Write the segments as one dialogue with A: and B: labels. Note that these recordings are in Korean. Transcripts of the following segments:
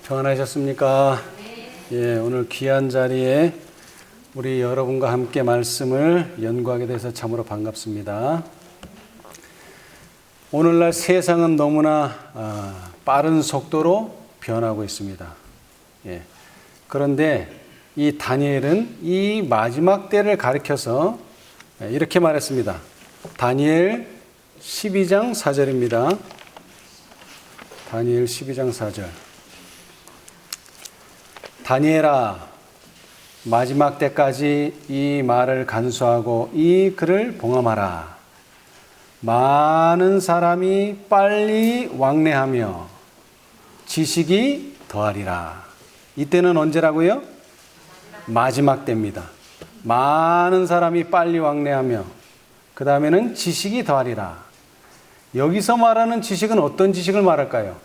A: 평안하셨습니까? 예, 오늘 귀한 자리에 우리 여러분과 함께 말씀을 연구하게 돼서 참으로 반갑습니다. 오늘날 세상은 너무나 빠른 속도로 변하고 있습니다. 예, 그런데 이 다니엘은 이 마지막 때를 가리켜서 이렇게 말했습니다. 다니엘 12장 4절입니다. 다니엘 12장 4절. 다니엘아, 마지막 때까지 이 말을 간수하고 이 글을 봉함하라. 많은 사람이 빨리 왕래하며 지식이 더하리라. 이때는 언제라고요? 마지막 때입니다. 많은 사람이 빨리 왕래하며 그 다음에는 지식이 더하리라. 여기서 말하는 지식은 어떤 지식을 말할까요?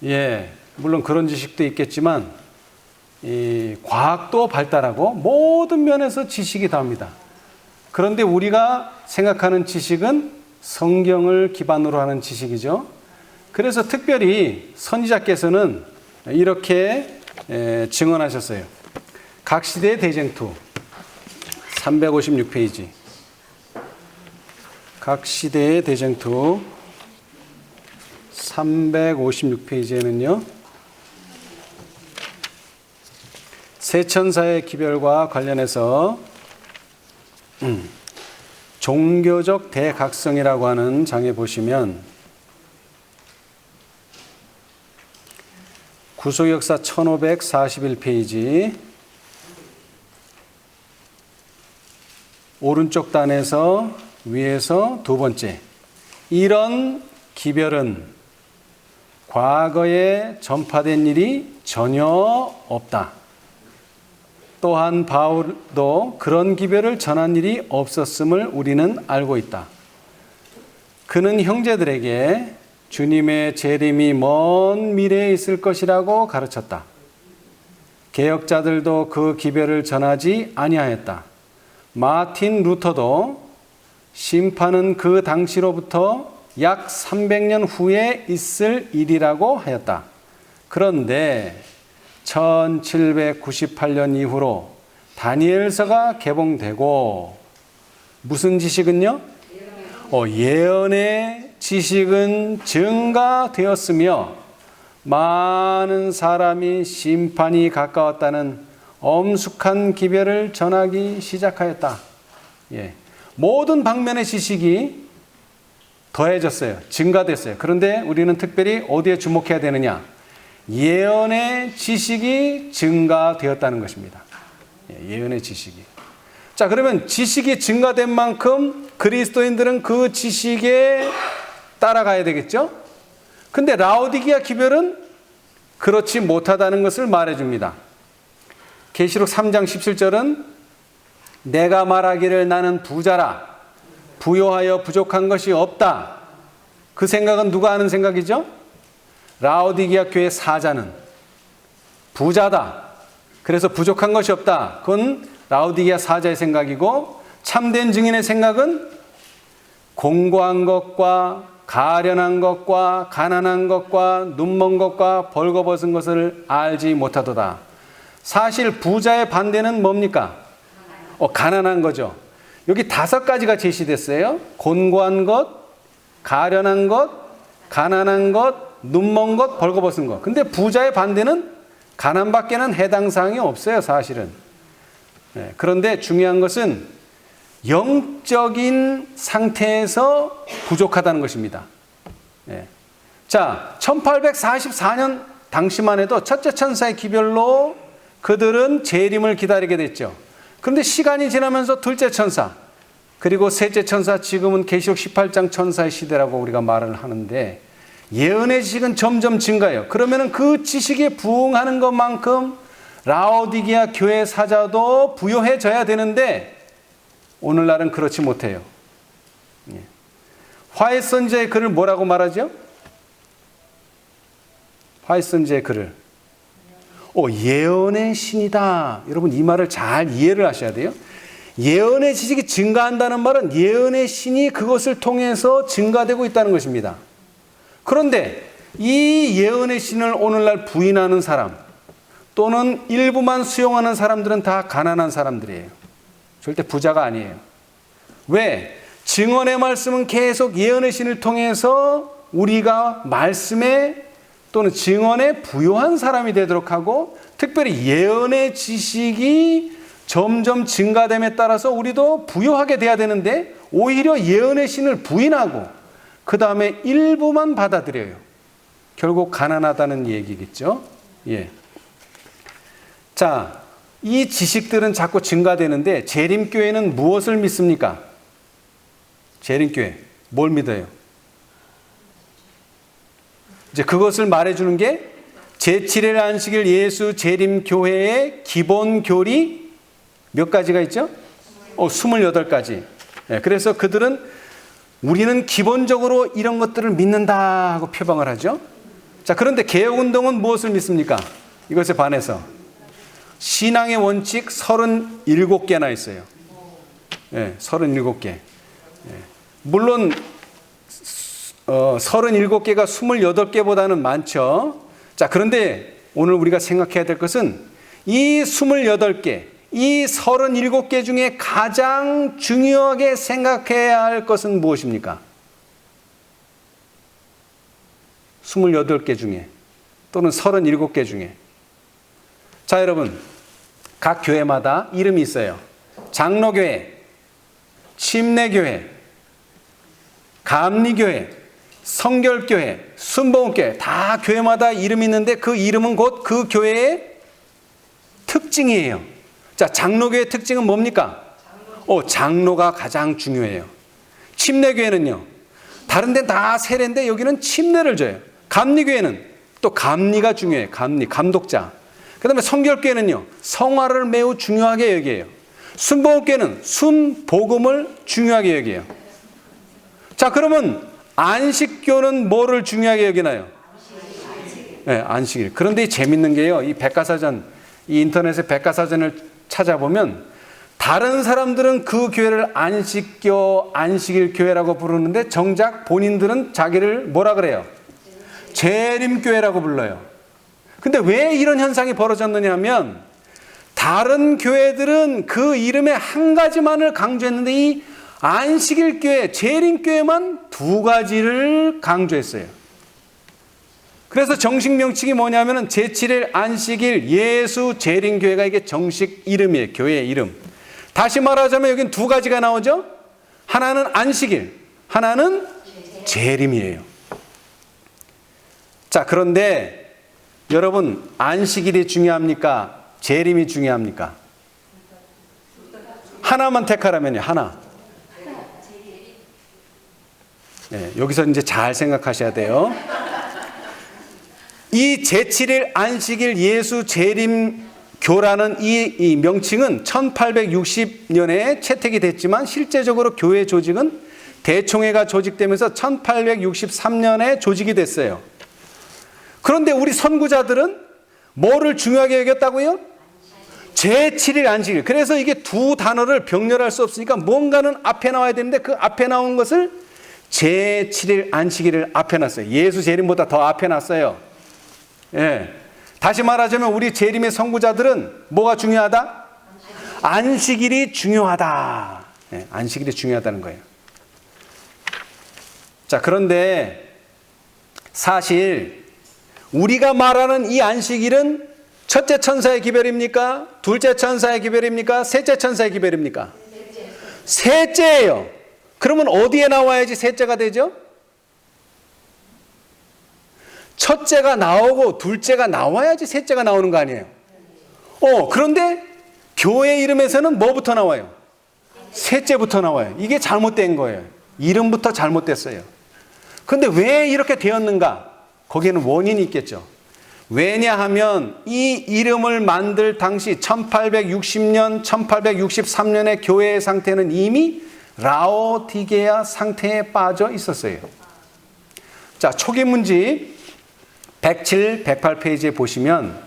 A: 예, 물론 그런 지식도 있겠지만 이 과학도 발달하고 모든 면에서 지식이 더합니다. 그런데 우리가 생각하는 지식은 성경을 기반으로 하는 지식이죠. 그래서 특별히 선지자께서는 이렇게 증언하셨어요. 각 시대의 대쟁투 356페이지. 각 시대의 대쟁투 356페이지에는요. 세 천사의 기별과 관련해서 종교적 대각성이라고 하는 장에 보시면 구속역사 1541페이지 오른쪽 단에서 위에서 두 번째, 이런 기별은 과거에 전파된 일이 전혀 없다. 또한 바울도 그런 기별을 전한 일이 없었음을 우리는 알고 있다. 그는 형제들에게 주님의 재림이 먼 미래에 있을 것이라고 가르쳤다. 개혁자들도 그 기별을 전하지 아니하였다. 마틴 루터도 심판은 그 당시로부터 약 300년 후에 있을 일이라고 하였다. 그런데 1798년 이후로 다니엘서가 개봉되고 무슨 지식은요? 예언의 지식은 증가되었으며 많은 사람이 심판이 가까웠다는 엄숙한 기별을 전하기 시작하였다. 예. 모든 방면의 지식이 더해졌어요. 증가됐어요. 그런데 우리는 특별히 어디에 주목해야 되느냐? 예언의 지식이 증가되었다는 것입니다. 예언의 지식이. 자, 그러면 지식이 증가된 만큼 그리스도인들은 그 지식에 따라가야 되겠죠? 근데 라오디게아 기별은 그렇지 못하다는 것을 말해줍니다. 계시록 3장 17절은 내가 말하기를 나는 부자라 부요하여 부족한 것이 없다. 그 생각은 누가 하는 생각이죠? 라오디게아 교회 사자는 부자다. 그래서 부족한 것이 없다. 그건 라오디게아 사자의 생각이고, 참된 증인의 생각은 공고한 것과 가련한 것과 가난한 것과 눈먼 것과 벌거벗은 것을 알지 못하도다. 사실 부자의 반대는 뭡니까? 가난한 거죠. 여기 5가지가 제시됐어요. 곤고한 것, 가련한 것, 가난한 것, 눈먼 것, 벌거벗은 것. 근데 부자의 반대는 가난밖에는 해당 사항이 없어요, 사실은. 그런데 중요한 것은 영적인 상태에서 부족하다는 것입니다. 자, 1844년 당시만 해도 첫째 천사의 기별로 그들은 재림을 기다리게 됐죠. 그런데 시간이 지나면서 둘째 천사, 그리고 셋째 천사, 지금은 계시록 18장 천사의 시대라고 우리가 말을 하는데, 예언의 지식은 점점 증가해요. 그러면 그 지식에 부응하는 것만큼 라오디게아 교회 사자도 부요해져야 되는데 오늘날은 그렇지 못해요. 화해 선지자의 글을 뭐라고 말하죠? 화해 선지자의 글을 예언의 신이다. 여러분 이 말을 잘 이해를 하셔야 돼요. 예언의 지식이 증가한다는 말은 예언의 신이 그것을 통해서 증가되고 있다는 것입니다. 그런데 이 예언의 신을 오늘날 부인하는 사람 또는 일부만 수용하는 사람들은 다 가난한 사람들이에요. 절대 부자가 아니에요. 왜? 증언의 말씀은 계속 예언의 신을 통해서 우리가 말씀에 또는 증언에 부요한 사람이 되도록 하고, 특별히 예언의 지식이 점점 증가됨에 따라서 우리도 부요하게 돼야 되는데 오히려 예언의 신을 부인하고 그 다음에 일부만 받아들여요. 결국 가난하다는 얘기겠죠. 예. 자, 이 지식들은 자꾸 증가되는데 재림교회는 무엇을 믿습니까? 재림교회 뭘 믿어요? 이제 그것을 말해주는 게 제7일 안식일 예수 재림교회의 기본 교리 몇 가지가 있죠? 28가지. 그래서 그들은 우리는 기본적으로 이런 것들을 믿는다 하고 표방을 하죠. 자, 그런데 개혁운동은 무엇을 믿습니까? 이것에 반해서 신앙의 원칙 37개나 있어요. 37개. 물론 37개가 28개보다는 많죠. 자, 그런데 오늘 우리가 생각해야 될 것은 이 28개, 이 37개 중에 가장 중요하게 생각해야 할 것은 무엇입니까? 28개 중에 또는 37개 중에. 자, 여러분, 각 교회마다 이름이 있어요. 장로교회, 침례교회, 감리교회, 성결교회, 순복음교회, 다 교회마다 이름이 있는데 그 이름은 곧 그 교회의 특징이에요. 자, 장로교회의 특징은 뭡니까? 장로가 가장 중요해요. 침례교회는요, 다른 데는 다 세례인데 여기는 침례를 줘요. 감리교회는 또 감리가 중요해요. 감독자. 그 다음에 성결교회는요, 성화를 매우 중요하게 여겨요. 순복음교회는 순복음을 중요하게 여겨요. 자, 그러면 안식교는 뭐를 중요하게 여기나요? 네, 안식일. 그런데 재밌는 게요, 이 백과사전, 이 인터넷에 백과사전을 찾아보면 다른 사람들은 그 교회를 안식교, 안식일 교회라고 부르는데 정작 본인들은 자기를 뭐라 그래요? 재림교회라고 불러요. 근데 왜 이런 현상이 벌어졌느냐 하면 다른 교회들은 그 이름의 한 가지만을 강조했는데 이 안식일 교회, 재림교회만 두 가지를 강조했어요. 그래서 정식 명칭이 뭐냐면은 제7일 안식일 예수 재림교회가 이게 정식 이름이에요. 교회의 이름. 다시 말하자면 여긴 두 가지가 나오죠. 하나는 안식일, 하나는 재림이에요. 자, 그런데 여러분, 안식일이 중요합니까? 재림이 중요합니까? 하나만 택하라면요, 하나. 네, 여기서 이제 잘 생각하셔야 돼요. 이 제7일 안식일 예수 재림교라는 이 명칭은 1860년에 채택이 됐지만 실제적으로 교회 조직은 대총회가 조직되면서 1863년에 조직이 됐어요. 그런데 우리 선구자들은 뭐를 중요하게 여겼다고요? 제7일 안식일. 그래서 이게 두 단어를 병렬할 수 없으니까 뭔가는 앞에 나와야 되는데 그 앞에 나온 것을 제7일 안식일을 앞에 놨어요. 예수 재림보다 더 앞에 놨어요. 예. 다시 말하자면 우리 재림의 선구자들은 뭐가 중요하다? 안식일이 중요하다. 예, 안식일이 중요하다는 거예요. 자, 그런데 사실 우리가 말하는 이 안식일은 첫째 천사의 기별입니까? 둘째 천사의 기별입니까? 셋째 천사의 기별입니까? 셋째예요. 그러면 어디에 나와야지 셋째가 되죠? 첫째가 나오고 둘째가 나와야지 셋째가 나오는 거 아니에요? 그런데 교회 이름에서는 뭐부터 나와요? 셋째부터 나와요. 이게 잘못된 거예요. 이름부터 잘못됐어요. 그런데 왜 이렇게 되었는가? 거기에는 원인이 있겠죠. 왜냐하면 이 이름을 만들 당시 1860년, 1863년의 교회의 상태는 이미 라오디게아 상태에 빠져 있었어요. 자, 초기 문집 107, 108페이지에 보시면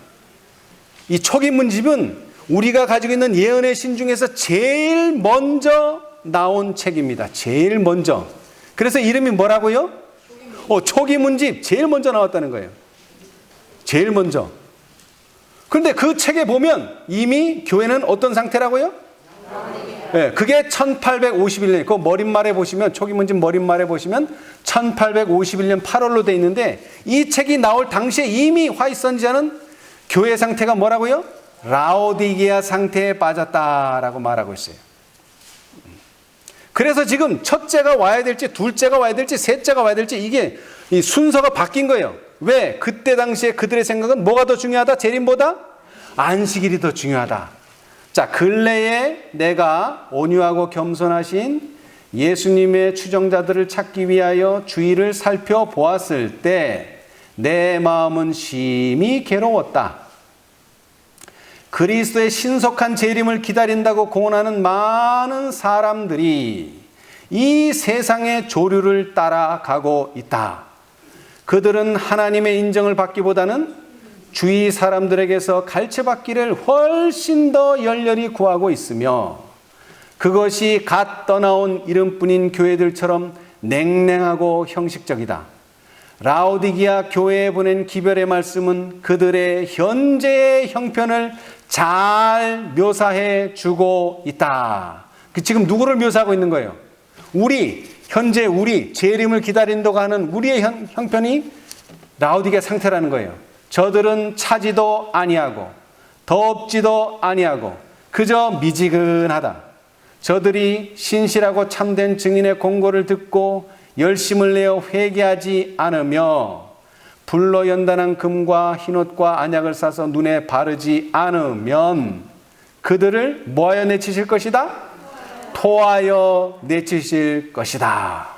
A: 이 초기 문집은 우리가 가지고 있는 예언의 신 중에서 제일 먼저 나온 책입니다. 제일 먼저. 그래서 이름이 뭐라고요? 초기문집. 제일 먼저 나왔다는 거예요. 제일 먼저. 그런데 그 책에 보면 이미 교회는 어떤 상태라고요? 네, 그게 1851년, 그 머릿말에 보시면, 초기문집 머릿말에 보시면 1851년 8월로 돼 있는데, 이 책이 나올 당시에 이미 화이선지자는 교회 상태가 뭐라고요? 라오디게아 상태에 빠졌다라고 말하고 있어요. 그래서 지금 첫째가 와야 될지, 둘째가 와야 될지, 셋째가 와야 될지, 이게 이 순서가 바뀐 거예요. 왜? 그때 당시에 그들의 생각은 뭐가 더 중요하다? 재림보다? 안식일이 더 중요하다. 자, 근래에 내가 온유하고 겸손하신 예수님의 추종자들을 찾기 위하여 주위를 살펴보았을 때 내 마음은 심히 괴로웠다. 그리스도의 신속한 재림을 기다린다고 공언하는 많은 사람들이 이 세상의 조류를 따라가고 있다. 그들은 하나님의 인정을 받기보다는 주위 사람들에게서 갈채받기를 훨씬 더 열렬히 구하고 있으며 그것이 갓 떠나온 이름뿐인 교회들처럼 냉랭하고 형식적이다. 라오디게아 교회에 보낸 기별의 말씀은 그들의 현재의 형편을 잘 묘사해 주고 있다. 지금 누구를 묘사하고 있는 거예요? 현재 우리 재림을 기다린다고 하는 우리의 형편이 라오디게아 상태라는 거예요. 저들은 차지도 아니하고 덥지도 아니하고 그저 미지근하다. 저들이 신실하고 참된 증인의 공고를 듣고 열심을 내어 회개하지 않으며 불로 연단한 금과 흰옷과 안약을 싸서 눈에 바르지 않으면 그들을 뭐하여 내치실 것이다? 토하여 내치실 것이다.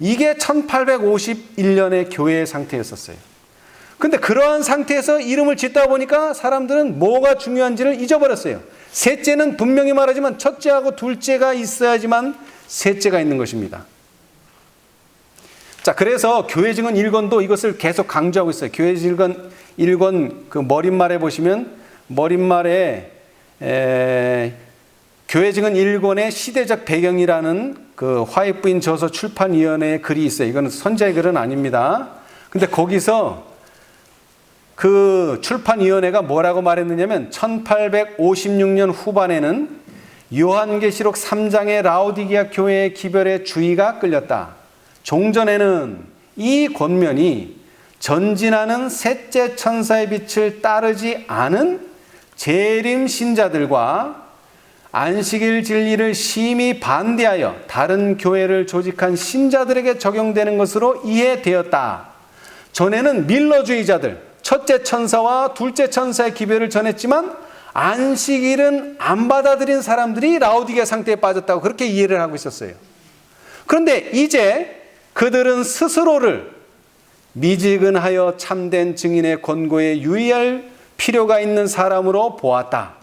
A: 이게 1851년의 교회의 상태였었어요. 근데 그러한 상태에서 이름을 짓다 보니까 사람들은 뭐가 중요한지를 잊어버렸어요. 셋째는 분명히 말하지만 첫째하고 둘째가 있어야지만 셋째가 있는 것입니다. 자, 그래서 교회증언 1권도 이것을 계속 강조하고 있어요. 교회증언 1권 그 머릿말에 보시면 머릿말에 교회증언 1권의 시대적 배경이라는 그 화이트부인 저서 출판위원회의 글이 있어요. 이거는 선자의 글은 아닙니다. 근데 거기서 그 출판위원회가 뭐라고 말했느냐면 1856년 후반에는 요한계시록 3장의 라오디게아 교회의 기별에 주의가 끌렸다. 종전에는 이 권면이 전진하는 셋째 천사의 빛을 따르지 않은 재림 신자들과 안식일 진리를 심히 반대하여 다른 교회를 조직한 신자들에게 적용되는 것으로 이해되었다. 전에는 밀러주의자들, 첫째 천사와 둘째 천사의 기별을 전했지만 안식일은 안 받아들인 사람들이 라오디게아 상태에 빠졌다고 그렇게 이해를 하고 있었어요. 그런데 이제 그들은 스스로를 미지근하여 참된 증인의 권고에 유의할 필요가 있는 사람으로 보았다.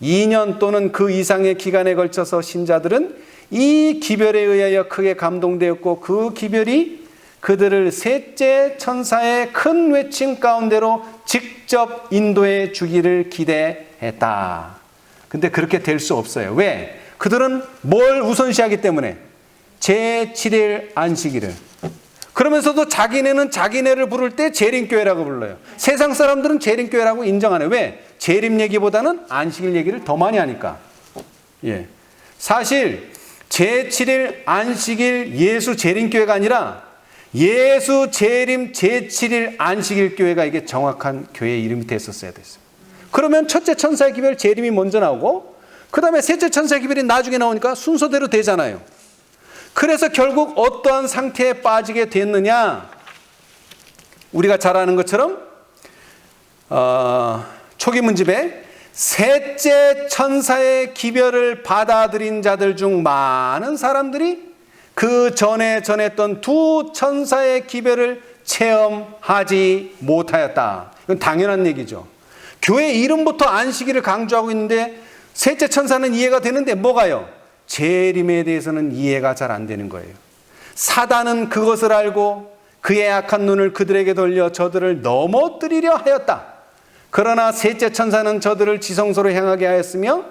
A: 2년 또는 그 이상의 기간에 걸쳐서 신자들은 이 기별에 의하여 크게 감동되었고 그 기별이 그들을 셋째 천사의 큰 외침 가운데로 직접 인도해 주기를 기대했다. 근데 그렇게 될 수 없어요. 왜? 그들은 뭘 우선시하기 때문에 제7일 안식일을. 그러면서도 자기네는 자기네를 부를 때 재림교회라고 불러요. 세상 사람들은 재림교회라고 인정 안 해요. 왜? 재림 얘기보다는 안식일 얘기를 더 많이 하니까. 예. 사실 제7일 안식일 예수 재림교회가 아니라 예수 재림 제7일 안식일 교회가 이게 정확한 교회의 이름이 됐었어야 됐어요. 그러면 첫째 천사의 기별 재림이 먼저 나오고 그 다음에 셋째 천사의 기별이 나중에 나오니까 순서대로 되잖아요. 그래서 결국 어떠한 상태에 빠지게 됐느냐? 우리가 잘 아는 것처럼 초기문집에 셋째 천사의 기별을 받아들인 자들 중 많은 사람들이 그 전에 전했던 두 천사의 기별을 체험하지 못하였다. 이건 당연한 얘기죠. 교회 이름부터 안식일을 강조하고 있는데 셋째 천사는 이해가 되는데 뭐가요? 재림에 대해서는 이해가 잘 안 되는 거예요. 사단은 그것을 알고 그의 악한 눈을 그들에게 돌려 저들을 넘어뜨리려 하였다. 그러나 셋째 천사는 저들을 지성소로 향하게 하였으며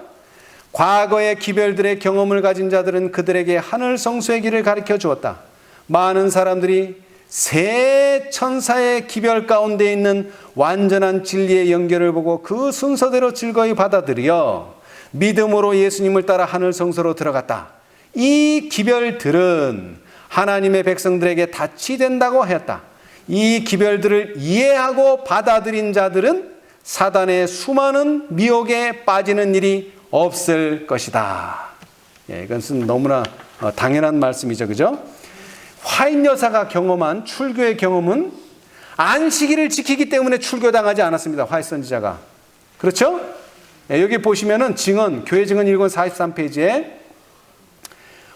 A: 과거의 기별들의 경험을 가진 자들은 그들에게 하늘 성소의 길을 가르쳐 주었다. 많은 사람들이 세 천사의 기별 가운데 있는 완전한 진리의 연결을 보고 그 순서대로 즐거이 받아들여 믿음으로 예수님을 따라 하늘 성소로 들어갔다. 이 기별들은 하나님의 백성들에게 닻이 된다고 하였다. 이 기별들을 이해하고 받아들인 자들은 사단의 수많은 미혹에 빠지는 일이 없을 것이다. 이것은 너무나 당연한 말씀이죠. 그죠? 화인 여사가 경험한 출교의 경험은 안식일을 지키기 때문에 출교당하지 않았습니다. 화이 선지자가. 그렇죠? 여기 보시면은 증언, 교회 증언 1권 43페이지에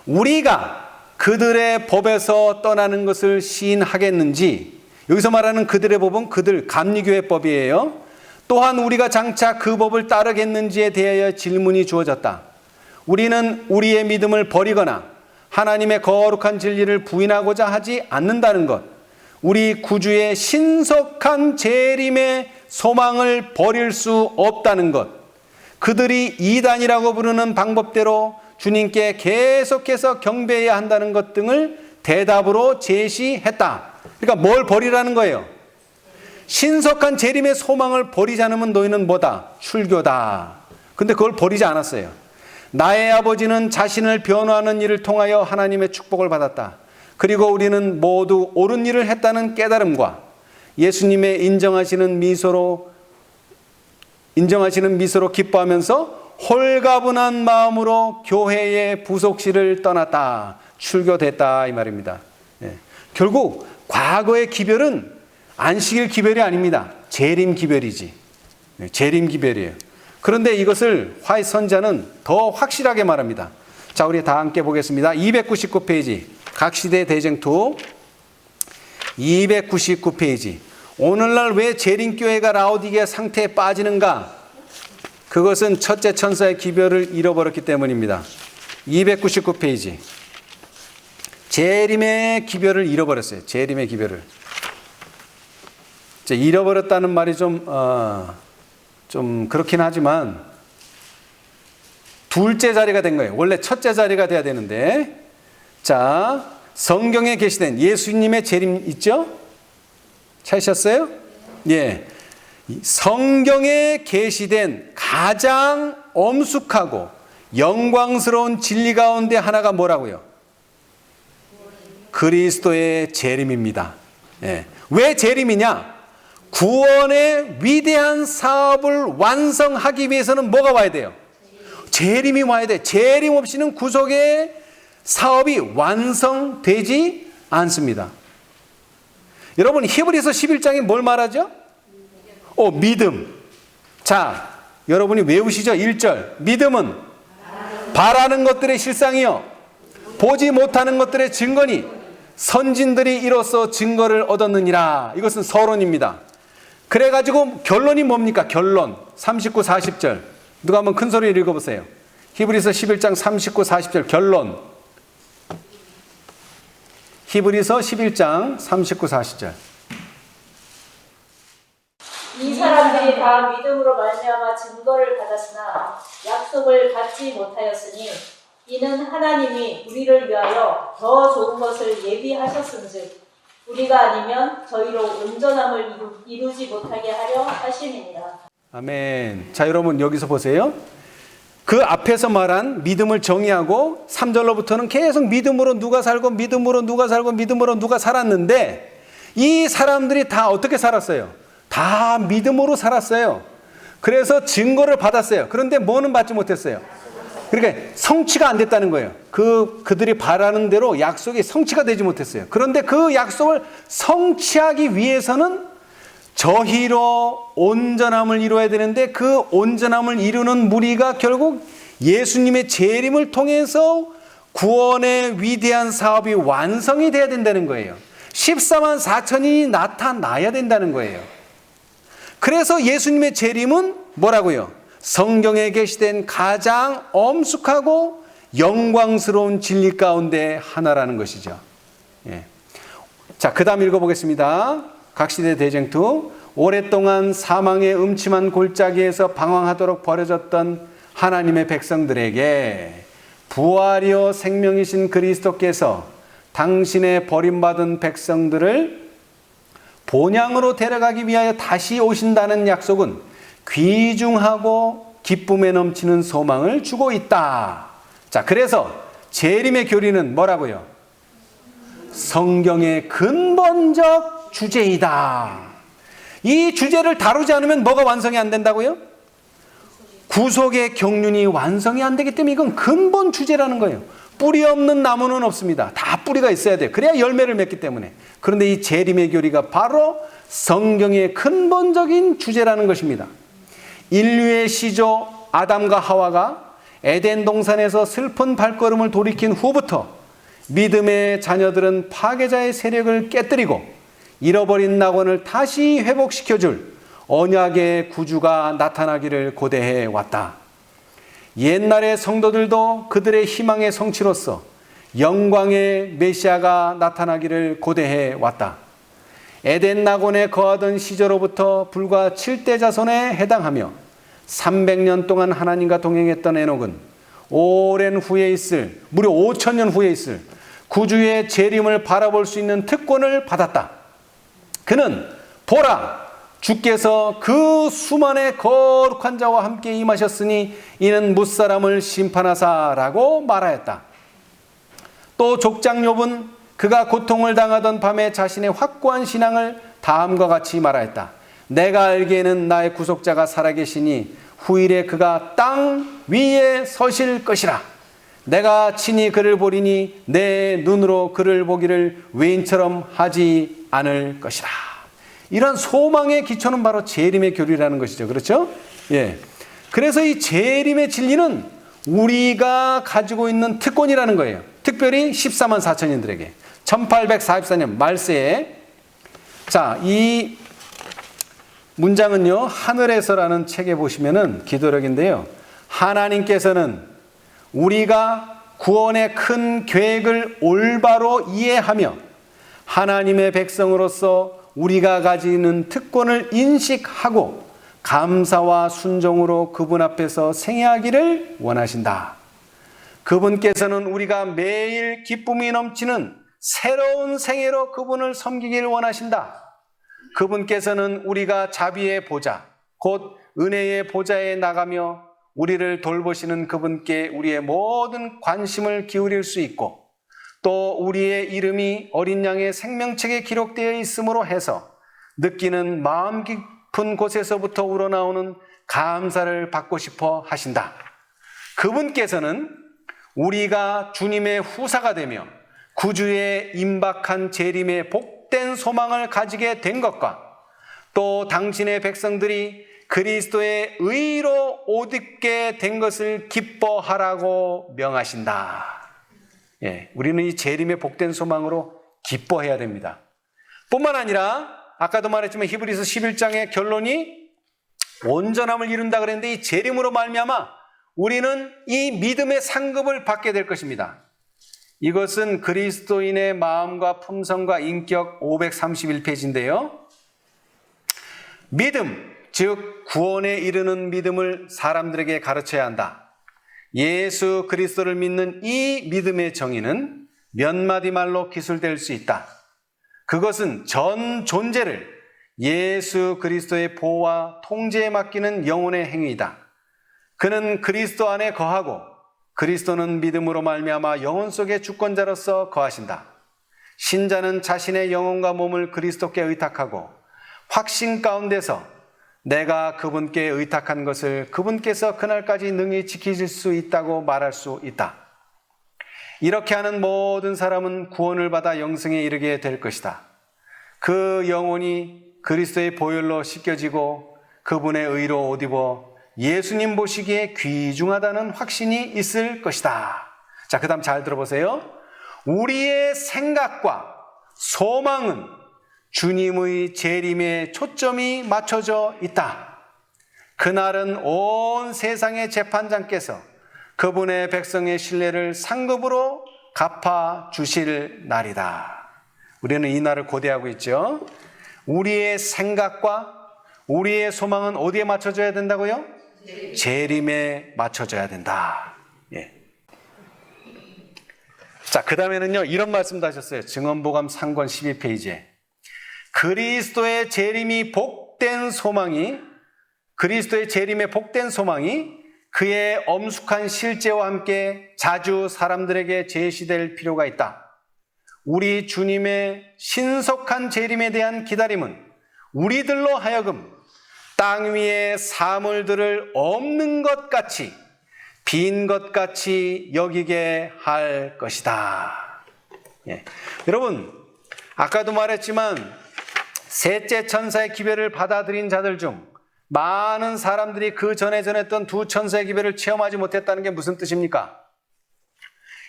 A: 우리가 그들의 법에서 떠나는 것을 시인하겠는지, 여기서 말하는 그들의 법은 그들 감리교회법이에요. 또한 우리가 장차 그 법을 따르겠는지에 대하여 질문이 주어졌다. 우리는 우리의 믿음을 버리거나 하나님의 거룩한 진리를 부인하고자 하지 않는다는 것, 우리 구주의 신속한 재림의 소망을 버릴 수 없다는 것, 그들이 이단이라고 부르는 방법대로 주님께 계속해서 경배해야 한다는 것 등을 대답으로 제시했다. 그러니까 뭘 버리라는 거예요? 신속한 재림의 소망을 버리지 않으면 너희는 뭐다? 출교다. 근데 그걸 버리지 않았어요. 나의 아버지는 자신을 변호하는 일을 통하여 하나님의 축복을 받았다. 그리고 우리는 모두 옳은 일을 했다는 깨달음과 예수님의 인정하시는 미소로 기뻐하면서 홀가분한 마음으로 교회의 부속실을 떠났다. 출교됐다 이 말입니다. 결국 과거의 기별은 안식일 기별이 아닙니다. 재림 기별이지. 재림 기별이에요. 그런데 이것을 화이 선자는 더 확실하게 말합니다. 자, 우리 다 함께 보겠습니다. 299페이지 각시대 대쟁투 299페이지. 오늘날 왜 재림교회가 라오디게아 상태에 빠지는가? 그것은 첫째 천사의 기별을 잃어버렸기 때문입니다. 299페이지. 재림의 기별을 잃어버렸어요. 재림의 기별을. 잃어버렸다는 말이 좀 그렇긴 하지만 둘째 자리가 된 거예요. 원래 첫째 자리가 돼야 되는데, 자, 성경에 계시된 예수님의 재림 있죠? 찾으셨어요? 예. 성경에 계시된 가장 엄숙하고 영광스러운 진리 가운데 하나가 뭐라고요? 그리스도의 재림입니다. 예. 왜 재림이냐? 구원의 위대한 사업을 완성하기 위해서는 뭐가 와야 돼요? 재림이 와야 돼. 재림 없이는 구속의 사업이 완성되지 않습니다. 여러분, 히브리서 11장이 뭘 말하죠? 믿음. 자, 여러분이 외우시죠? 1절. 믿음은 바라는 것들의 실상이요 보지 못하는 것들의 증거니 선진들이 이로써 증거를 얻었느니라. 이것은 서론입니다. 그래가지고 결론이 뭡니까? 결론 39, 40절. 누가 한번 큰 소리를 읽어보세요. 히브리서 11장 39, 40절 결론. 히브리서 11장 39, 40절.
B: 이 사람들이 다 믿음으로 말미암아 증거를 받았으나 약속을 받지 못하였으니 이는 하나님이 우리를 위하여 더 좋은 것을 예비하셨은즉 우리가 아니면 저희로 온전함을 이루지 못하게 하려 하심이니라.
A: 아멘. 자, 여러분 여기서 보세요. 그 앞에서 말한 믿음을 정의하고 3절로부터는 계속 믿음으로 누가 살고 믿음으로 누가 살고 믿음으로 누가 살았는데 이 사람들이 다 어떻게 살았어요? 다 믿음으로 살았어요. 그래서 증거를 받았어요. 그런데 뭐는 받지 못했어요? 그러니까 성취가 안 됐다는 거예요. 그들이 바라는 대로 약속이 성취가 되지 못했어요. 그런데 그 약속을 성취하기 위해서는 저희로 온전함을 이루어야 되는데 그 온전함을 이루는 무리가 결국 예수님의 재림을 통해서 구원의 위대한 사업이 완성이 돼야 된다는 거예요. 14만 4천인이 나타나야 된다는 거예요. 그래서 예수님의 재림은 뭐라고요? 성경에 계시된 가장 엄숙하고 영광스러운 진리 가운데 하나라는 것이죠. 예. 자, 그 다음 읽어보겠습니다. 각시대 대쟁투. 오랫동안 사망의 음침한 골짜기에서 방황하도록 버려졌던 하나님의 백성들에게 부활이요 생명이신 그리스도께서 당신의 버림받은 백성들을 본향으로 데려가기 위하여 다시 오신다는 약속은 귀중하고 기쁨에 넘치는 소망을 주고 있다. 자, 그래서 재림의 교리는 뭐라고요? 성경의 근본적 주제이다. 이 주제를 다루지 않으면 뭐가 완성이 안 된다고요? 구속의 경륜이 완성이 안 되기 때문에 이건 근본 주제라는 거예요. 뿌리 없는 나무는 없습니다. 다 뿌리가 있어야 돼요. 그래야 열매를 맺기 때문에. 그런데 이 재림의 교리가 바로 성경의 근본적인 주제라는 것입니다. 인류의 시조 아담과 하와가 에덴 동산에서 슬픈 발걸음을 돌이킨 후부터 믿음의 자녀들은 파괴자의 세력을 깨뜨리고 잃어버린 낙원을 다시 회복시켜줄 언약의 구주가 나타나기를 고대해 왔다. 옛날의 성도들도 그들의 희망의 성취로서 영광의 메시아가 나타나기를 고대해 왔다. 에덴 낙원에 거하던 시절로부터 불과 7대 자손에 해당하며 300년 동안 하나님과 동행했던 에녹은 오랜 후에 있을, 무려 5,000년 후에 있을 구주의 재림을 바라볼 수 있는 특권을 받았다. 그는 보라, 주께서 그 수만의 거룩한 자와 함께 임하셨으니 이는 무사람을 심판하사라고 말하였다. 또 족장 욥은 그가 고통을 당하던 밤에 자신의 확고한 신앙을 다음과 같이 말하였다. 내가 알기에는 나의 구속자가 살아계시니 후일에 그가 땅 위에 서실 것이라. 내가 친히 그를 보리니 내 눈으로 그를 보기를 외인처럼 하지 않을 것이라. 이런 소망의 기초는 바로 재림의 교리라는 것이죠. 그렇죠? 예. 그래서 이 재림의 진리는 우리가 가지고 있는 특권이라는 거예요. 특별히 14만 4천인들에게 1844년 말세에, 자, 이 문장은요, 하늘에서라는 책에 보시면은 기도력인데요. 하나님께서는 우리가 구원의 큰 계획을 올바로 이해하며 하나님의 백성으로서 우리가 가지는 특권을 인식하고 감사와 순종으로 그분 앞에서 생애하기를 원하신다. 그분께서는 우리가 매일 기쁨이 넘치는 새로운 생애로 그분을 섬기기를 원하신다. 그분께서는 우리가 자비의 보좌, 곧 은혜의 보좌에 나가며 우리를 돌보시는 그분께 우리의 모든 관심을 기울일 수 있고, 또 우리의 이름이 어린 양의 생명책에 기록되어 있음으로 해서 느끼는 마음 깊은 곳에서부터 우러나오는 감사를 받고 싶어 하신다. 그분께서는 우리가 주님의 후사가 되며 구주의 임박한 재림의 복된 소망을 가지게 된 것과, 또 당신의 백성들이 그리스도의 의로 옷 입게 된 것을 기뻐하라고 명하신다. 예, 우리는 이 재림의 복된 소망으로 기뻐해야 됩니다. 뿐만 아니라 아까도 말했지만 히브리서 11장의 결론이 온전함을 이룬다 그랬는데, 이 재림으로 말미암아 우리는 이 믿음의 상급을 받게 될 것입니다. 이것은 그리스도인의 마음과 품성과 인격 531페이지인데요. 믿음, 즉 구원에 이르는 믿음을 사람들에게 가르쳐야 한다. 예수 그리스도를 믿는 이 믿음의 정의는 몇 마디 말로 기술될 수 있다. 그것은 전 존재를 예수 그리스도의 보호와 통제에 맡기는 영혼의 행위이다. 그는 그리스도 안에 거하고 그리스도는 믿음으로 말미암아 영혼 속의 주권자로서 거하신다. 신자는 자신의 영혼과 몸을 그리스도께 의탁하고 확신 가운데서 내가 그분께 의탁한 것을 그분께서 그날까지 능히 지키실 수 있다고 말할 수 있다. 이렇게 하는 모든 사람은 구원을 받아 영생에 이르게 될 것이다. 그 영혼이 그리스도의 보혈로 씻겨지고 그분의 의로 옷 입어 예수님 보시기에 귀중하다는 확신이 있을 것이다. 자, 그 다음 잘 들어보세요. 우리의 생각과 소망은 주님의 재림에 초점이 맞춰져 있다. 그날은 온 세상의 재판장께서 그분의 백성의 신뢰를 상급으로 갚아 주실 날이다. 우리는 이 날을 고대하고 있죠. 우리의 생각과 우리의 소망은 어디에 맞춰져야 된다고요? 재림에 맞춰져야 된다. 예. 자, 그 다음에는요, 이런 말씀도 하셨어요. 증언보감 3권 12페이지에. 그리스도의 재림의 복된 소망이 그의 엄숙한 실제와 함께 자주 사람들에게 제시될 필요가 있다. 우리 주님의 신속한 재림에 대한 기다림은 우리들로 하여금 땅 위에 사물들을 없는 것 같이, 빈 것 같이 여기게 할 것이다. 예. 여러분, 아까도 말했지만 셋째 천사의 기별을 받아들인 자들 중 많은 사람들이 그 전에 전했던 두 천사의 기별을 체험하지 못했다는 게 무슨 뜻입니까?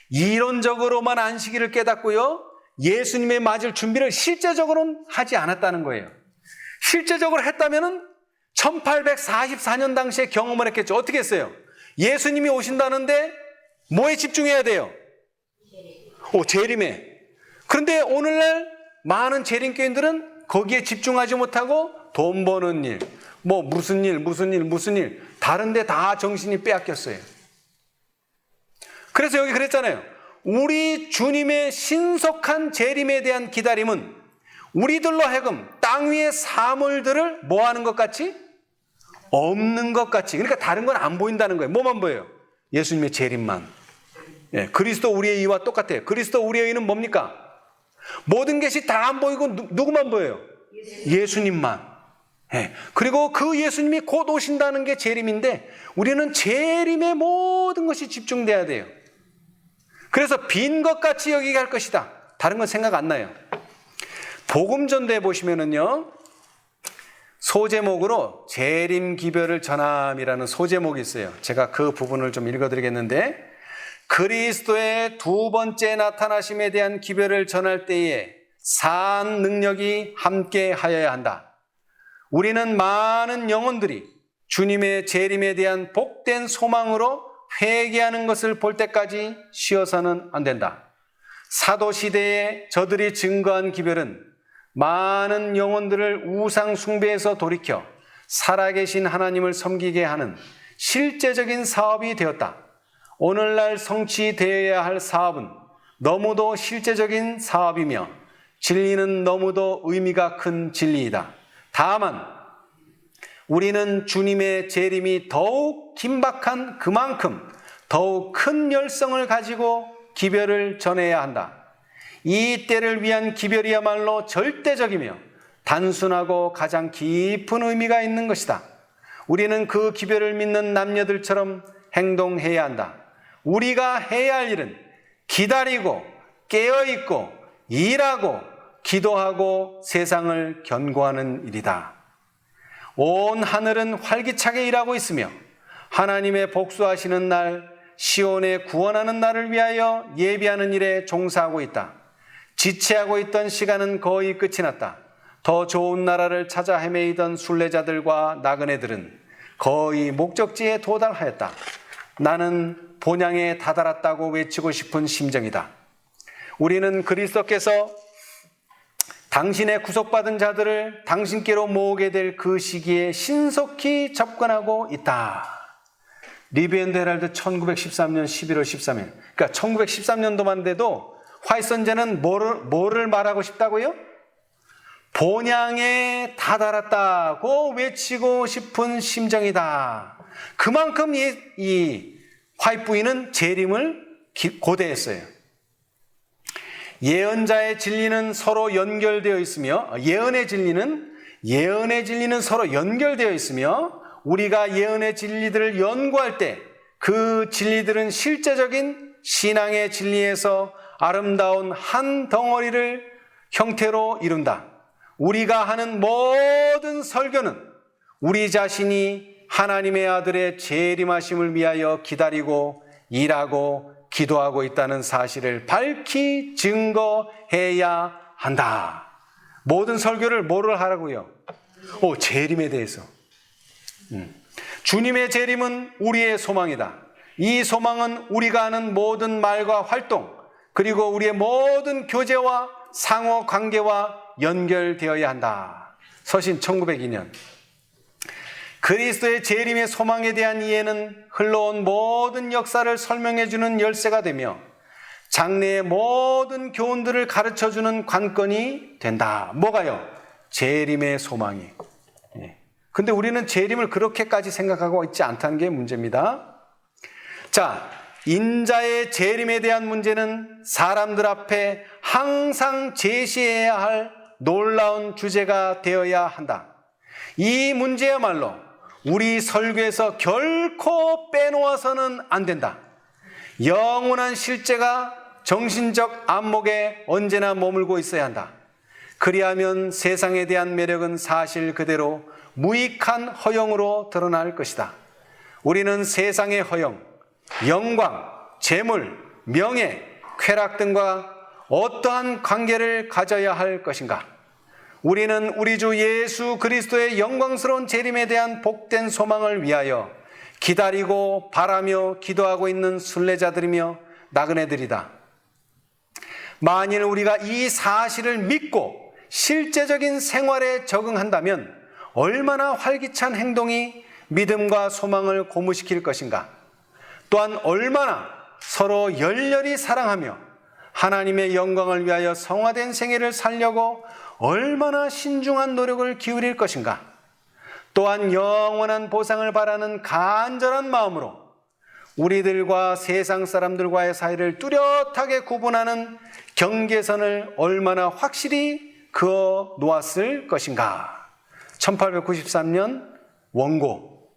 A: 이론적으로만 안식일을 깨닫고요, 예수님의 맞을 준비를 실제적으로는 하지 않았다는 거예요. 실제적으로 했다면은 1844년 당시에 경험을 했겠죠. 어떻게 했어요? 예수님이 오신다는데 뭐에 집중해야 돼요? 재림에. 그런데 오늘날 많은 재림교인들은 거기에 집중하지 못하고 돈 버는 일, 무슨 일, 다른 데 다 정신이 빼앗겼어요. 그래서 여기 그랬잖아요. 우리 주님의 신속한 재림에 대한 기다림은 우리들로 하여금 땅 위의 사물들을 뭐 하는 것 같이? 없는 것 같이. 그러니까 다른 건 안 보인다는 거예요. 뭐만 보여요? 예수님의 재림만. 예, 그리스도 우리의 의와 똑같아요. 그리스도 우리의 의는 뭡니까? 모든 것이 다 안 보이고 누구만 보여요? 예수님만. 예, 그리고 그 예수님이 곧 오신다는 게 재림인데 우리는 재림에 모든 것이 집중돼야 돼요. 그래서 빈 것 같이 여기게 할 것이다. 다른 건 생각 안 나요. 복음전도에 보시면은요, 소제목으로 재림 기별을 전함이라는 소제목이 있어요. 제가 그 부분을 좀 읽어드리겠는데, 그리스도의 두 번째 나타나심에 대한 기별을 전할 때에 산 능력이 함께 하여야 한다. 우리는 많은 영혼들이 주님의 재림에 대한 복된 소망으로 회개하는 것을 볼 때까지 쉬어서는 안 된다. 사도시대에 저들이 증거한 기별은 많은 영혼들을 우상 숭배에서 돌이켜 살아계신 하나님을 섬기게 하는 실제적인 사업이 되었다. 오늘날 성취되어야 할 사업은 너무도 실제적인 사업이며 진리는 너무도 의미가 큰 진리이다. 다만 우리는 주님의 재림이 더욱 긴박한 그만큼 더욱 큰 열성을 가지고 기별을 전해야 한다. 이 때를 위한 기별이야말로 절대적이며 단순하고 가장 깊은 의미가 있는 것이다. 우리는 그 기별을 믿는 남녀들처럼 행동해야 한다. 우리가 해야 할 일은 기다리고 깨어있고 일하고 기도하고 세상을 견고하는 일이다. 온 하늘은 활기차게 일하고 있으며 하나님의 복수하시는 날, 시온에 구원하는 날을 위하여 예비하는 일에 종사하고 있다. 지체하고 있던 시간은 거의 끝이 났다. 더 좋은 나라를 찾아 헤매이던 순례자들과 나그네들은 거의 목적지에 도달하였다. 나는 본향에 다다랐다고 외치고 싶은 심정이다. 우리는 그리스도께서 당신의 구속받은 자들을 당신께로 모으게 될 그 시기에 신속히 접근하고 있다. 리비앤드 헤럴드 1913년 11월 13일. 그러니까 1913년도만 돼도 화이선제는 뭐를 말하고 싶다고요? 본향에 다다랐다고 외치고 싶은 심정이다. 그만큼 이 화이트 부인은 재림을 고대했어요. 예언자의 진리는 서로 연결되어 있으며 예언의 진리는 서로 연결되어 있으며 우리가 예언의 진리들을 연구할 때 그 진리들은 실제적인 신앙의 진리에서 아름다운 한 덩어리를 형태로 이룬다. 우리가 하는 모든 설교는 우리 자신이 하나님의 아들의 재림하심을 위하여 기다리고 일하고 기도하고 있다는 사실을 밝히 증거해야 한다. 모든 설교를 뭐를 하라고요? 재림에 대해서. 주님의 재림은 우리의 소망이다. 이 소망은 우리가 하는 모든 말과 활동, 그리고 우리의 모든 교제와 상호 관계와 연결되어야 한다. 서신 1902년. 그리스도의 재림의 소망에 대한 이해는 흘러온 모든 역사를 설명해주는 열쇠가 되며 장래의 모든 교훈들을 가르쳐주는 관건이 된다. 뭐가요? 재림의 소망이. 근데 우리는 재림을 그렇게까지 생각하고 있지 않다는 게 문제입니다. 자, 인자의 재림에 대한 문제는 사람들 앞에 항상 제시해야 할 놀라운 주제가 되어야 한다. 이 문제야말로 우리 설교에서 결코 빼놓아서는 안 된다. 영원한 실제가 정신적 안목에 언제나 머물고 있어야 한다. 그리하면 세상에 대한 매력은 사실 그대로 무익한 허영으로 드러날 것이다. 우리는 세상의 허영, 영광, 재물, 명예, 쾌락 등과 어떠한 관계를 가져야 할 것인가? 우리는 우리 주 예수 그리스도의 영광스러운 재림에 대한 복된 소망을 위하여 기다리고 바라며 기도하고 있는 순례자들이며 나그네들이다. 만일 우리가 이 사실을 믿고 실제적인 생활에 적응한다면 얼마나 활기찬 행동이 믿음과 소망을 고무시킬 것인가? 또한 얼마나 서로 열렬히 사랑하며 하나님의 영광을 위하여 성화된 생애를 살려고 얼마나 신중한 노력을 기울일 것인가? 또한 영원한 보상을 바라는 간절한 마음으로 우리들과 세상 사람들과의 사이를 뚜렷하게 구분하는 경계선을 얼마나 확실히 그어 놓았을 것인가? 1893년 원고.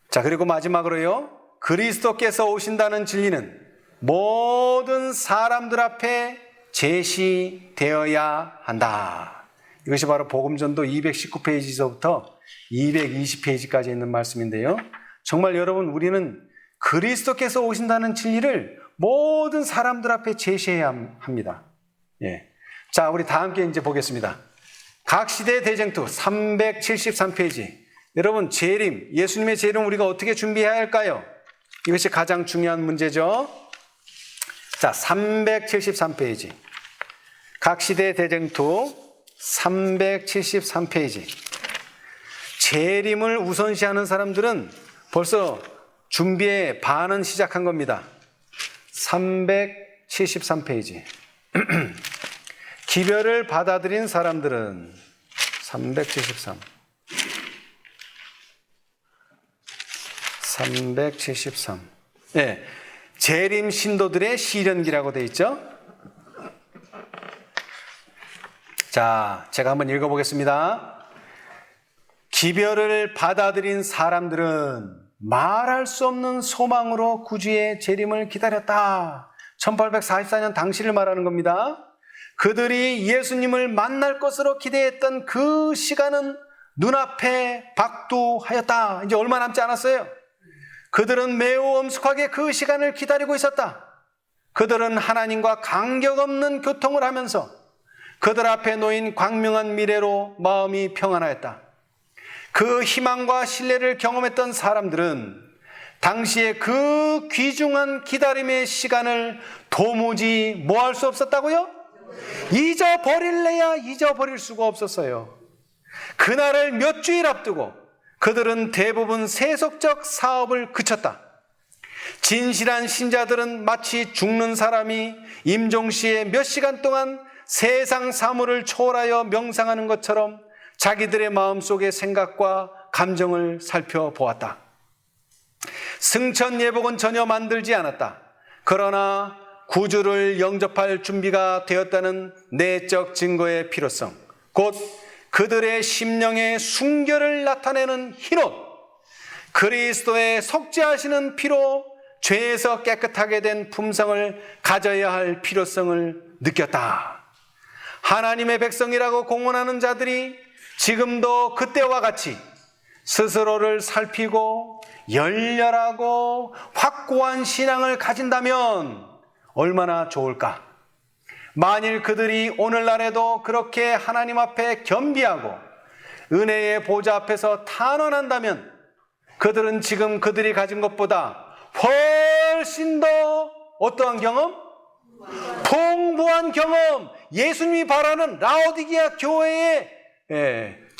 A: 자, 그리고 마지막으로요. 그리스도께서 오신다는 진리는 모든 사람들 앞에 제시되어야 한다. 이것이 바로 복음전도 219페이지서부터 220페이지까지 있는 말씀인데요. 정말 여러분, 우리는 그리스도께서 오신다는 진리를 모든 사람들 앞에 제시해야 합니다. 예. 자, 우리 다 함께 이제 보겠습니다. 각 시대 대쟁투 373페이지. 여러분, 재림, 예수님의 재림 우리가 어떻게 준비해야 할까요? 이것이 가장 중요한 문제죠. 자, 373페이지. 각 시대 대쟁투 373페이지. 재림을 우선시하는 사람들은 벌써 준비에 반은 시작한 겁니다. 373페이지. 기별을 받아들인 사람들은 373. 네, 재림 신도들의 시련기라고 되어 있죠. 자, 제가 한번 읽어보겠습니다. 기별을 받아들인 사람들은 말할 수 없는 소망으로 구주의 재림을 기다렸다. 1844년 당시를 말하는 겁니다. 그들이 예수님을 만날 것으로 기대했던 그 시간은 눈앞에 박두하였다. 이제 얼마 남지 않았어요. 그들은 매우 엄숙하게 그 시간을 기다리고 있었다. 그들은 하나님과 간격 없는 교통을 하면서 그들 앞에 놓인 광명한 미래로 마음이 평안하였다. 그 희망과 신뢰를 경험했던 사람들은 당시에 그 귀중한 기다림의 시간을 도무지 뭐 할 수 없었다고요? 잊어버릴래야 잊어버릴 수가 없었어요. 그날을 몇 주일 앞두고 그들은 대부분 세속적 사업을 그쳤다. 진실한 신자들은 마치 죽는 사람이 임종시에 몇 시간 동안 세상 사물을 초월하여 명상하는 것처럼 자기들의 마음속의 생각과 감정을 살펴보았다. 승천 예복은 전혀 만들지 않았다. 그러나 구주를 영접할 준비가 되었다는 내적 증거의 필요성, 곧 그들의 심령의 순결을 나타내는 흰옷, 그리스도의 속죄하시는 피로 죄에서 깨끗하게 된 품성을 가져야 할 필요성을 느꼈다. 하나님의 백성이라고 공언하는 자들이 지금도 그때와 같이 스스로를 살피고 열렬하고 확고한 신앙을 가진다면 얼마나 좋을까? 만일 그들이 오늘날에도 그렇게 하나님 앞에 겸비하고 은혜의 보좌 앞에서 탄원한다면 그들은 지금 그들이 가진 것보다 훨씬 더 어떠한 경험? 풍부한 경험, 예수님이 바라는 라오디게아 교회의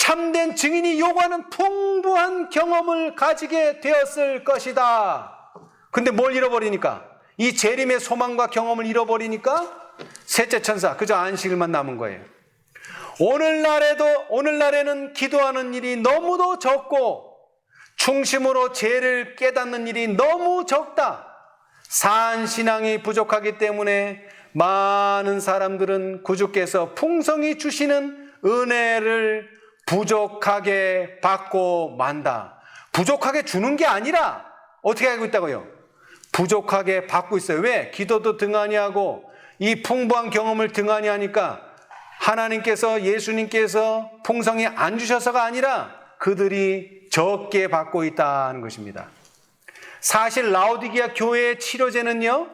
A: 참된 증인이 요구하는 풍부한 경험을 가지게 되었을 것이다. 근데 뭘 잃어버리니까? 이 재림의 소망과 경험을 잃어버리니까 셋째 천사, 그저 안식일만 남은 거예요. 오늘날에는 기도하는 일이 너무도 적고 중심으로 죄를 깨닫는 일이 너무 적다. 산신앙이 부족하기 때문에 많은 사람들은 구주께서 풍성히 주시는 은혜를 부족하게 받고 만다. 부족하게 주는 게 아니라 어떻게 하고 있다고요? 부족하게 받고 있어요. 왜? 기도도 등한히 하고 이 풍부한 경험을 등한히 하니까 하나님께서, 예수님께서 풍성히 안 주셔서가 아니라 그들이 적게 받고 있다는 것입니다. 사실 라오디게아 교회의 치료제는요,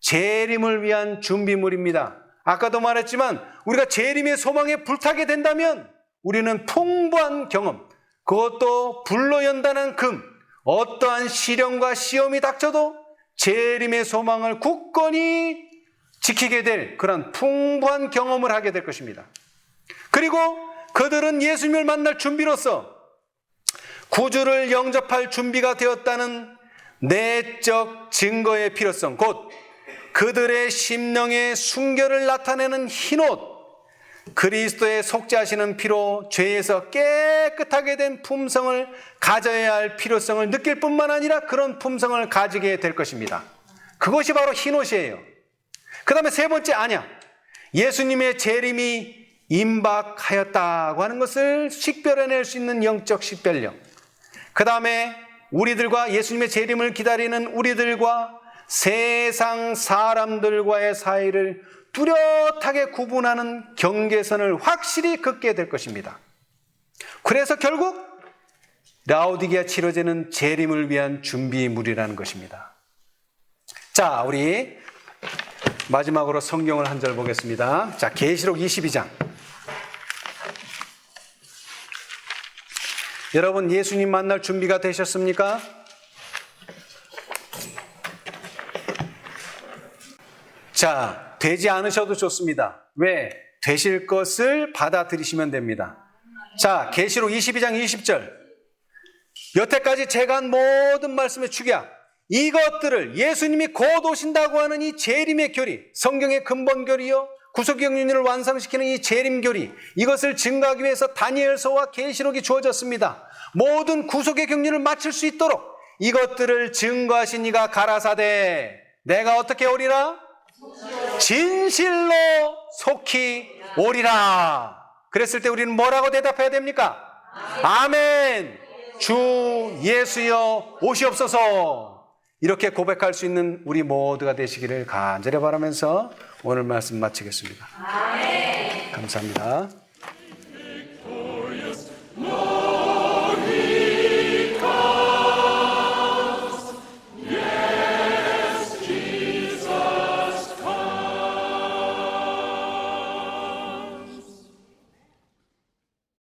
A: 재림을 위한 준비물입니다. 아까도 말했지만 우리가 재림의 소망에 불타게 된다면 우리는 풍부한 경험, 그것도 불로 연단한 금, 어떠한 시련과 시험이 닥쳐도 재림의 소망을 굳건히 지키게 될 그런 풍부한 경험을 하게 될 것입니다. 그리고 그들은 예수님을 만날 준비로서 구주를 영접할 준비가 되었다는 내적 증거의 필요성, 곧 그들의 심령의 순결을 나타내는 흰옷, 그리스도의 속죄하시는 피로 죄에서 깨끗하게 된 품성을 가져야 할 필요성을 느낄 뿐만 아니라 그런 품성을 가지게 될 것입니다. 그것이 바로 흰옷이에요. 그 다음에 세 번째 안약, 예수님의 재림이 임박하였다고 하는 것을 식별해낼 수 있는 영적 식별력. 그 다음에 우리들과 예수님의 재림을 기다리는 우리들과 세상 사람들과의 사이를 뚜렷하게 구분하는 경계선을 확실히 긋게 될 것입니다. 그래서 결국 라오디게아 치료제는 재림을 위한 준비물이라는 것입니다. 자, 우리 마지막으로 성경을 한 절 보겠습니다. 자, 계시록 22장. 여러분, 예수님 만날 준비가 되셨습니까? 자, 되지 않으셔도 좋습니다. 왜? 되실 것을 받아들이시면 됩니다. 자, 계시록 22장 20절. 여태까지 제가 한 모든 말씀의 축이야. 이것들을 예수님이 곧 오신다고 하는 이 재림의 교리, 성경의 근본 교리요, 구속경륜을 완성시키는 이 재림 교리, 이것을 증거하기 위해서 다니엘서와 계시록이 주어졌습니다. 모든 구속의 경륜을 마칠 수 있도록 이것들을 증거하신 이가 가라사대 내가 어떻게 오리라? 진실로 속히 오리라. 그랬을 때 우리는 뭐라고 대답해야 됩니까? 아멘. 주 예수여 오시옵소서. 이렇게 고백할 수 있는 우리 모두가 되시기를 간절히 바라면서 오늘 말씀 마치겠습니다. 아멘. 감사합니다.